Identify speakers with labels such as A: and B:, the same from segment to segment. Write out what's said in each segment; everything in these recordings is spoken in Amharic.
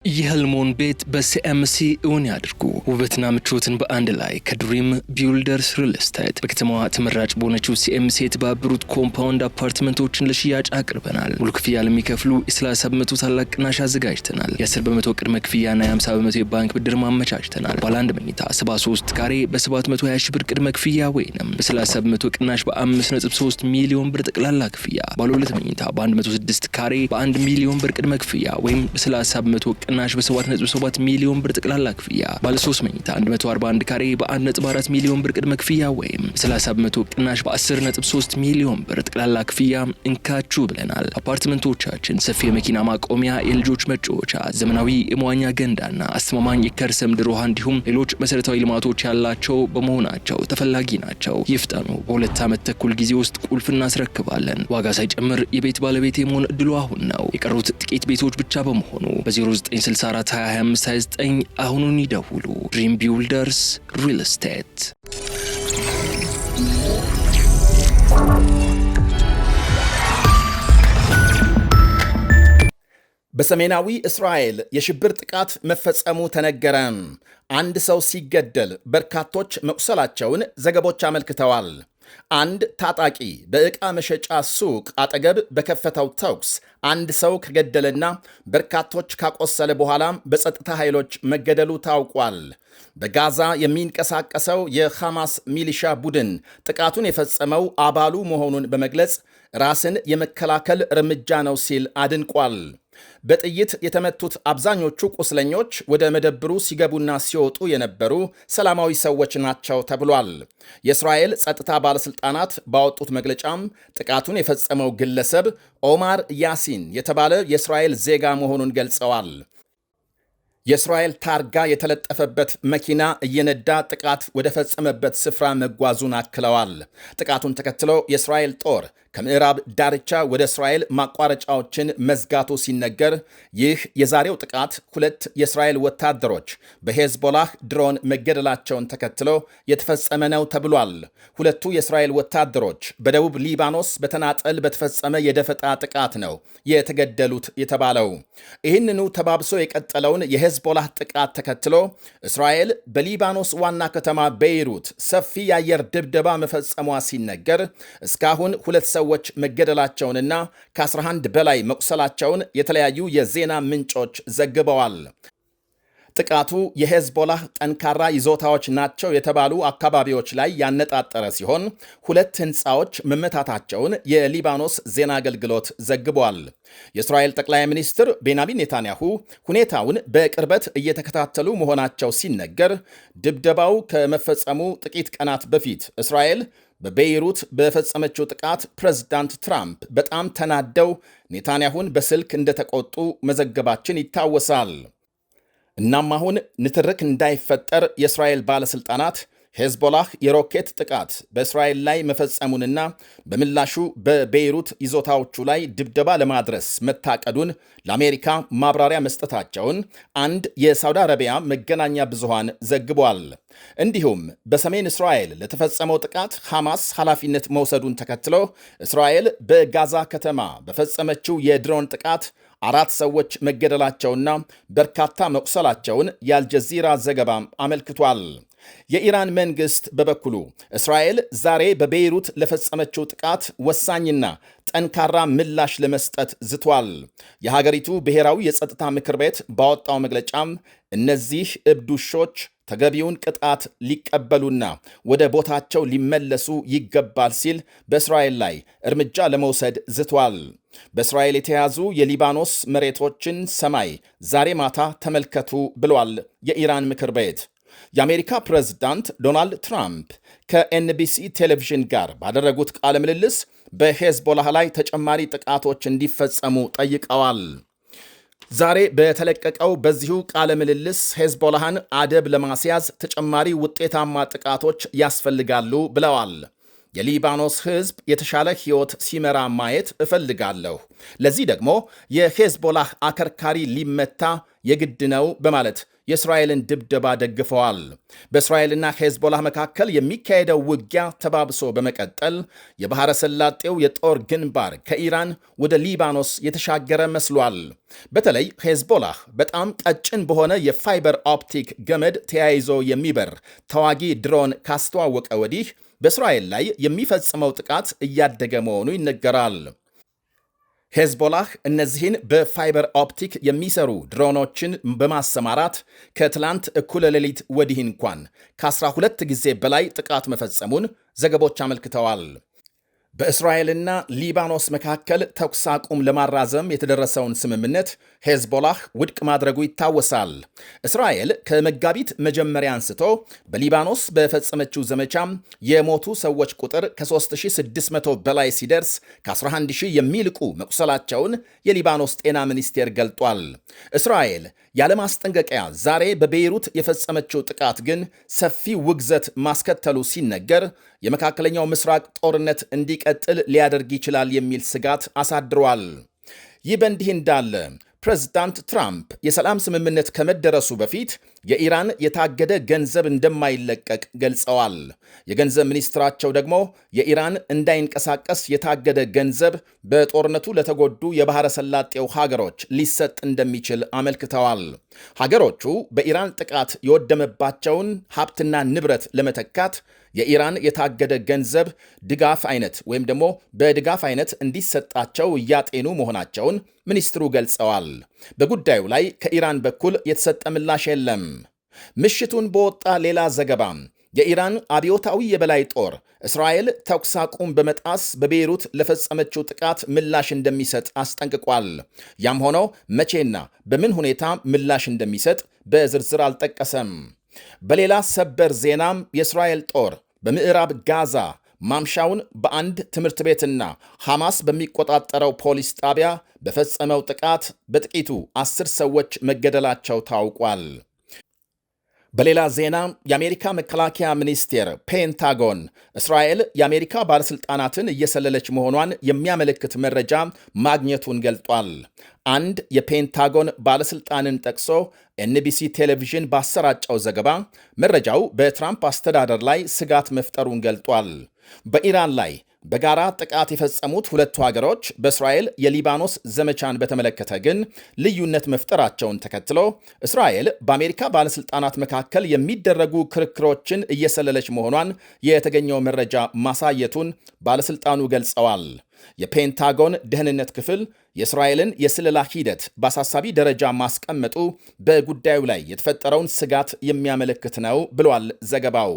A: የህልሞን ቤት በሲኤምሲ እውን ያድርጉ። ውበትና ምቾትን በአንድ ላይ ከድሪም ቢልደርስ ሪል ስቴት በከተማዋ ተመራጭ በሆነችው ሲኤምሲ የተባበሩት ኮምፓውንድ አፓርትመንቶችን ለሽያጭ አቅርበናል። ሙሉ ክፍያ ለሚከፍሉ የ30 በመቶ ታላቅ ቅናሽ አዘጋጅተናል። የ10 በመቶ ቅድመ ክፍያና የ50 በመቶ የባንክ ብድር ማመቻችተናል። ባለ አንድ መኝታ 73 ካሬ በ720 ሺህ ብር ቅድመ ክፍያ ወይንም በ30 በመቶ ቅናሽ በ5.3 ሚሊዮን ብር ጠቅላላ ክፍያ። ባለ ሁለት መኝታ በ106 ካሬ በ1 ሚሊዮን ብር ቅድመ ክፍያ ወይም በ30 በመቶ ቅናሽ በ7.7 ሚሊዮን ብር ጠቅላላ ክፍያ። ባለ 3 መኝታ 141 ካሬ በ1.4 ሚሊዮን ብር ቅድመ ክፍያ ወይም 30 በመቶ ቅናሽ በ10.3 ሚሊዮን ብር ጠቅላላ ክፍያ እንካችሁ ብለናል። አፓርትመንቶቻችን ሰፊ የመኪና ማቆሚያ፣ የልጆች መጫወቻ፣ ዘመናዊ የመዋኛ ገንዳና አስተማማኝ የከርሰ ምድር ውሃ እንዲሁም ሌሎች መሰረታዊ ልማቶች ያላቸው በመሆናቸው ተፈላጊ ናቸው። ይፍጠኑ። በ2 ዓመት ተኩል ጊዜ ውስጥ ቁልፍ እናስረክባለን። ዋጋ ሳይጨምር የቤት ባለቤት የመሆን እድሉ አሁን ነው። የቀሩት ጥቂት ቤቶች ብቻ በመሆኑ በ0964 202529 አሁኑን ይደውሉ። ድሪም ቢልደርስ ሪል ስቴት።
B: በሰሜናዊ እስራኤል የሽብር ጥቃት መፈጸሙ ተነገረ። አንድ ሰው ሲገደል በርካቶች መቁሰላቸውን ዘገቦች አመልክተዋል። አንድ ታጣቂ በዕቃ መሸጫ ሱቅ አጠገብ በከፈተው ተኩስ አንድ ሰው ከገደለና በርካቶች ካቆሰለ በኋላ በጸጥታ ኃይሎች መገደሉ ታውቋል። በጋዛ የሚንቀሳቀሰው የሐማስ ሚሊሻ ቡድን ጥቃቱን የፈጸመው አባሉ መሆኑን በመግለጽ ራስን የመከላከል እርምጃ ነው ሲል አድንቋል። በጥይት የተመቱት አብዛኞቹ ቁስለኞች ወደ መደብሩ ሲገቡና ሲወጡ የነበሩ ሰላማዊ ሰዎች ናቸው ተብሏል። የእስራኤል ጸጥታ ባለሥልጣናት ባወጡት መግለጫም ጥቃቱን የፈጸመው ግለሰብ ኦማር ያሲን የተባለ የእስራኤል ዜጋ መሆኑን ገልጸዋል። የእስራኤል ታርጋ የተለጠፈበት መኪና እየነዳ ጥቃት ወደ ፈጸመበት ስፍራ መጓዙን አክለዋል። ጥቃቱን ተከትሎ የእስራኤል ጦር ከምዕራብ ዳርቻ ወደ እስራኤል ማቋረጫዎችን መዝጋቱ ሲነገር፣ ይህ የዛሬው ጥቃት 2 የእስራኤል ወታደሮች በሄዝቦላህ ድሮን መገደላቸውን ተከትሎ የተፈጸመ ነው ተብሏል። 2ቱ የእስራኤል ወታደሮች በደቡብ ሊባኖስ በተናጠል በተፈጸመ የደፈጣ ጥቃት ነው የተገደሉት የተባለው። ይህንኑ ተባብሶ የቀጠለውን የሄዝቦላህ ጥቃት ተከትሎ እስራኤል በሊባኖስ ዋና ከተማ ቤይሩት ሰፊ የአየር ድብደባ መፈጸሟ ሲነገር እስካሁን 2 ሰዎች መገደላቸውንና ከ11 በላይ መቁሰላቸውን የተለያዩ የዜና ምንጮች ዘግበዋል። ጥቃቱ የሄዝቦላህ ጠንካራ ይዞታዎች ናቸው የተባሉ አካባቢዎች ላይ ያነጣጠረ ሲሆን 2 ሕንፃዎች መመታታቸውን የሊባኖስ ዜና አገልግሎት ዘግቧል። የእስራኤል ጠቅላይ ሚኒስትር ቤንያሚን ኔታንያሁ ሁኔታውን በቅርበት እየተከታተሉ መሆናቸው ሲነገር፣ ድብደባው ከመፈጸሙ ጥቂት ቀናት በፊት እስራኤል በቤይሩት በፈጸመችው ጥቃት ፕሬዝዳንት ትራምፕ በጣም ተናደው ኔታንያሁን በስልክ እንደተቆጡ መዘገባችን ይታወሳል። እናም አሁን ንትርክ እንዳይፈጠር የእስራኤል ባለሥልጣናት ሄዝቦላህ የሮኬት ጥቃት በእስራኤል ላይ መፈጸሙንና በምላሹ በቤይሩት ይዞታዎቹ ላይ ድብደባ ለማድረስ መታቀዱን ለአሜሪካ ማብራሪያ መስጠታቸውን አንድ የሳውዲ አረቢያ መገናኛ ብዙሃን ዘግቧል። እንዲሁም በሰሜን እስራኤል ለተፈጸመው ጥቃት ሐማስ ኃላፊነት መውሰዱን ተከትሎ እስራኤል በጋዛ ከተማ በፈጸመችው የድሮን ጥቃት 4 ሰዎች መገደላቸውና በርካታ መቁሰላቸውን የአልጀዚራ ዘገባም አመልክቷል። የኢራን መንግሥት በበኩሉ እስራኤል ዛሬ በቤይሩት ለፈጸመችው ጥቃት ወሳኝና ጠንካራ ምላሽ ለመስጠት ዝቷል። የሀገሪቱ ብሔራዊ የጸጥታ ምክር ቤት ባወጣው መግለጫም እነዚህ እብድ ውሾች ተገቢውን ቅጣት ሊቀበሉና ወደ ቦታቸው ሊመለሱ ይገባል ሲል በእስራኤል ላይ እርምጃ ለመውሰድ ዝቷል። በእስራኤል የተያዙ የሊባኖስ መሬቶችን ሰማይ ዛሬ ማታ ተመልከቱ ብሏል የኢራን ምክር ቤት። የአሜሪካ ፕሬዝዳንት ዶናልድ ትራምፕ ከኤንቢሲ ቴሌቪዥን ጋር ባደረጉት ቃለ ምልልስ በሄዝቦላህ ላይ ተጨማሪ ጥቃቶች እንዲፈጸሙ ጠይቀዋል። ዛሬ በተለቀቀው በዚሁ ቃለ ምልልስ ሄዝቦላህን አደብ ለማስያዝ ተጨማሪ ውጤታማ ጥቃቶች ያስፈልጋሉ ብለዋል። የሊባኖስ ሕዝብ የተሻለ ሕይወት ሲመራ ማየት እፈልጋለሁ። ለዚህ ደግሞ የሄዝቦላህ አከርካሪ ሊመታ የግድ ነው በማለት የእስራኤልን ድብደባ ደግፈዋል። በእስራኤልና ሄዝቦላህ መካከል የሚካሄደው ውጊያ ተባብሶ በመቀጠል የባሕረ ሰላጤው የጦር ግንባር ከኢራን ወደ ሊባኖስ የተሻገረ መስሏል። በተለይ ሄዝቦላህ በጣም ቀጭን በሆነ የፋይበር ኦፕቲክ ገመድ ተያይዞ የሚበር ተዋጊ ድሮን ካስተዋወቀ ወዲህ በእስራኤል ላይ የሚፈጽመው ጥቃት እያደገ መሆኑ ይነገራል። ሄዝቦላህ እነዚህን በፋይበር ኦፕቲክ የሚሰሩ ድሮኖችን በማሰማራት ከትላንት እኩለ ሌሊት ወዲህ እንኳን ከ12 ጊዜ በላይ ጥቃት መፈጸሙን ዘገቦች አመልክተዋል። በእስራኤልና ሊባኖስ መካከል ተኩስ አቁም ለማራዘም የተደረሰውን ስምምነት ሄዝቦላህ ውድቅ ማድረጉ ይታወሳል። እስራኤል ከመጋቢት መጀመሪያ አንስቶ በሊባኖስ በፈጸመችው ዘመቻም የሞቱ ሰዎች ቁጥር ከ3600 በላይ ሲደርስ ከ11000 የሚልቁ መቁሰላቸውን የሊባኖስ ጤና ሚኒስቴር ገልጧል። እስራኤል ያለማስጠንቀቂያ ዛሬ በቤይሩት የፈጸመችው ጥቃት ግን ሰፊ ውግዘት ማስከተሉ ሲነገር የመካከለኛው ምስራቅ ጦርነት እንዲቀጥል ሊያደርግ ይችላል የሚል ስጋት አሳድሯል። ይህ በእንዲህ እንዳለ ፕሬዝዳንት ትራምፕ የሰላም ስምምነት ከመደረሱ በፊት የኢራን የታገደ ገንዘብ እንደማይለቀቅ ገልጸዋል። የገንዘብ ሚኒስትራቸው ደግሞ የኢራን እንዳይንቀሳቀስ የታገደ ገንዘብ በጦርነቱ ለተጎዱ የባሕረ ሰላጤው ሀገሮች ሊሰጥ እንደሚችል አመልክተዋል። ሀገሮቹ በኢራን ጥቃት የወደመባቸውን ሀብትና ንብረት ለመተካት የኢራን የታገደ ገንዘብ ድጋፍ አይነት ወይም ደግሞ በድጋፍ አይነት እንዲሰጣቸው እያጤኑ መሆናቸውን ሚኒስትሩ ገልጸዋል። በጉዳዩ ላይ ከኢራን በኩል የተሰጠ ምላሽ የለም። ምሽቱን በወጣ ሌላ ዘገባ የኢራን አብዮታዊ የበላይ ጦር እስራኤል ተኩስ አቁም በመጣስ በቤይሩት ለፈጸመችው ጥቃት ምላሽ እንደሚሰጥ አስጠንቅቋል። ያም ሆኖ መቼና በምን ሁኔታ ምላሽ እንደሚሰጥ በዝርዝር አልጠቀሰም። በሌላ ሰበር ዜናም የእስራኤል ጦር በምዕራብ ጋዛ ማምሻውን በአንድ ትምህርት ቤትና ሐማስ በሚቆጣጠረው ፖሊስ ጣቢያ በፈጸመው ጥቃት በጥቂቱ 10 ሰዎች መገደላቸው ታውቋል። በሌላ ዜና የአሜሪካ መከላከያ ሚኒስቴር ፔንታጎን እስራኤል የአሜሪካ ባለሥልጣናትን እየሰለለች መሆኗን የሚያመለክት መረጃ ማግኘቱን ገልጧል። አንድ የፔንታጎን ባለሥልጣንን ጠቅሶ ኤንቢሲ ቴሌቪዥን ባሰራጨው ዘገባ መረጃው በትራምፕ አስተዳደር ላይ ስጋት መፍጠሩን ገልጧል። በኢራን ላይ በጋራ ጥቃት የፈጸሙት ሁለቱ ሀገሮች በእስራኤል የሊባኖስ ዘመቻን በተመለከተ ግን ልዩነት መፍጠራቸውን ተከትሎ እስራኤል በአሜሪካ ባለሥልጣናት መካከል የሚደረጉ ክርክሮችን እየሰለለች መሆኗን የተገኘው መረጃ ማሳየቱን ባለሥልጣኑ ገልጸዋል። የፔንታጎን ደህንነት ክፍል የእስራኤልን የስለላ ሂደት በአሳሳቢ ደረጃ ማስቀመጡ በጉዳዩ ላይ የተፈጠረውን ስጋት የሚያመለክት ነው ብሏል ዘገባው።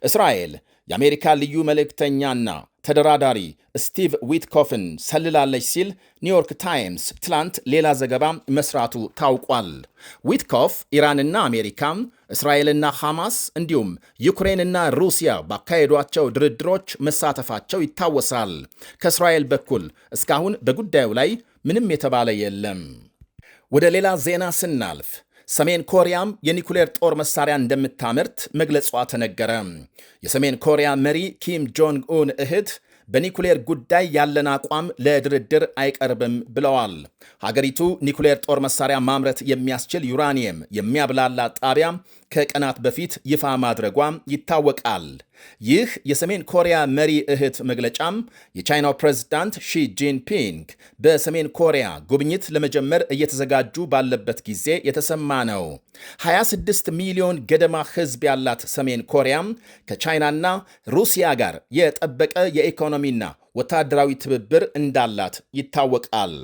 B: እስራኤል የአሜሪካ ልዩ መልእክተኛና ተደራዳሪ ስቲቭ ዊትኮፍን ሰልላለች ሲል ኒውዮርክ ታይምስ ትላንት ሌላ ዘገባ መስራቱ ታውቋል። ዊትኮፍ ኢራንና አሜሪካ፣ እስራኤልና ሐማስ እንዲሁም ዩክሬንና ሩሲያ ባካሄዷቸው ድርድሮች መሳተፋቸው ይታወሳል። ከእስራኤል በኩል እስካሁን በጉዳዩ ላይ ምንም የተባለ የለም። ወደ ሌላ ዜና ስናልፍ ሰሜን ኮሪያም የኒኩሌር ጦር መሳሪያ እንደምታመርት መግለጿ ተነገረ። የሰሜን ኮሪያ መሪ ኪም ጆንግ ኡን እህት በኒኩሌር ጉዳይ ያለን አቋም ለድርድር አይቀርብም ብለዋል። ሀገሪቱ ኒኩሌር ጦር መሳሪያ ማምረት የሚያስችል ዩራኒየም የሚያብላላ ጣቢያ ከቀናት በፊት ይፋ ማድረጓ ይታወቃል። ይህ የሰሜን ኮሪያ መሪ እህት መግለጫም የቻይናው ፕሬዝዳንት ሺ ጂንፒንግ በሰሜን ኮሪያ ጉብኝት ለመጀመር እየተዘጋጁ ባለበት ጊዜ የተሰማ ነው። 26 ሚሊዮን ገደማ ሕዝብ ያላት ሰሜን ኮሪያም ከቻይናና ሩሲያ ጋር የጠበቀ የኢኮኖሚና ወታደራዊ ትብብር እንዳላት ይታወቃል።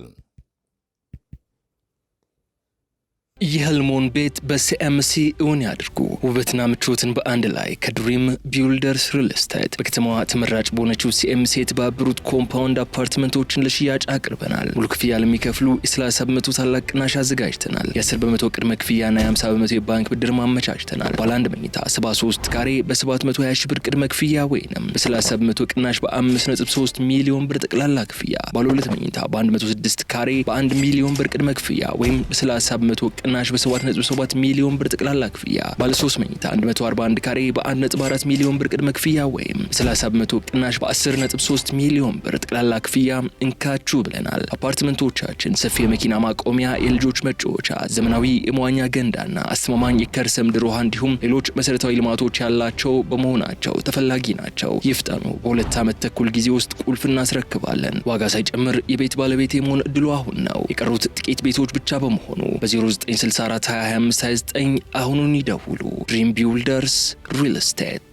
A: የህልሞን ቤት በሲኤምሲ እውን ያድርጉ። ውበትና ምቾትን በአንድ ላይ ከድሪም ቢውልደርስ ሪል ስቴት በከተማዋ ተመራጭ በሆነችው ሲኤምሲ የተባበሩት ኮምፓውንድ አፓርትመንቶችን ለሽያጭ አቅርበናል። ሙሉ ክፍያ ለሚከፍሉ የ30 በመቶ ታላቅ ቅናሽ አዘጋጅተናል። የ10 በመቶ ቅድመ ክፍያና የ50 በመቶ የባንክ ብድር ማመቻችተናል። ባለ አንድ መኝታ 73 ካሬ በ720 ሺህ ብር ቅድመ ክፍያ ወይንም በ30 በመቶ ቅናሽ በ5.3 ሚሊዮን ብር ጠቅላላ ክፍያ። ባለ ሁለት መኝታ በ106 ካሬ በ1 ሚሊዮን ብር ቅድመ ክፍያ ወይም በ30 በመቶ ቅናሽ በ7.7 ሚሊዮን ብር ጠቅላላ ክፍያ፣ ባለ 3 መኝታ 141 ካሬ በ1.4 ሚሊዮን ብር ቅድመ ክፍያ ወይም 30 በመቶ ቅናሽ በ10.3 ሚሊዮን ብር ጠቅላላ ክፍያ እንካችሁ ብለናል። አፓርትመንቶቻችን ሰፊ የመኪና ማቆሚያ፣ የልጆች መጫወቻ፣ ዘመናዊ የመዋኛ ገንዳና አስተማማኝ የከርሰ ምድር ውሃ እንዲሁም ሌሎች መሰረታዊ ልማቶች ያላቸው በመሆናቸው ተፈላጊ ናቸው። ይፍጠኑ። በ2 ዓመት ተኩል ጊዜ ውስጥ ቁልፍ እናስረክባለን። ዋጋ ሳይጨምር የቤት ባለቤት የመሆን እድሉ አሁን ነው። የቀሩት ጥቂት ቤቶች ብቻ በመሆኑ በ0964 2025 29 አሁኑን ይደውሉ። ድሪም ቢውልደርስ ሪል ስቴት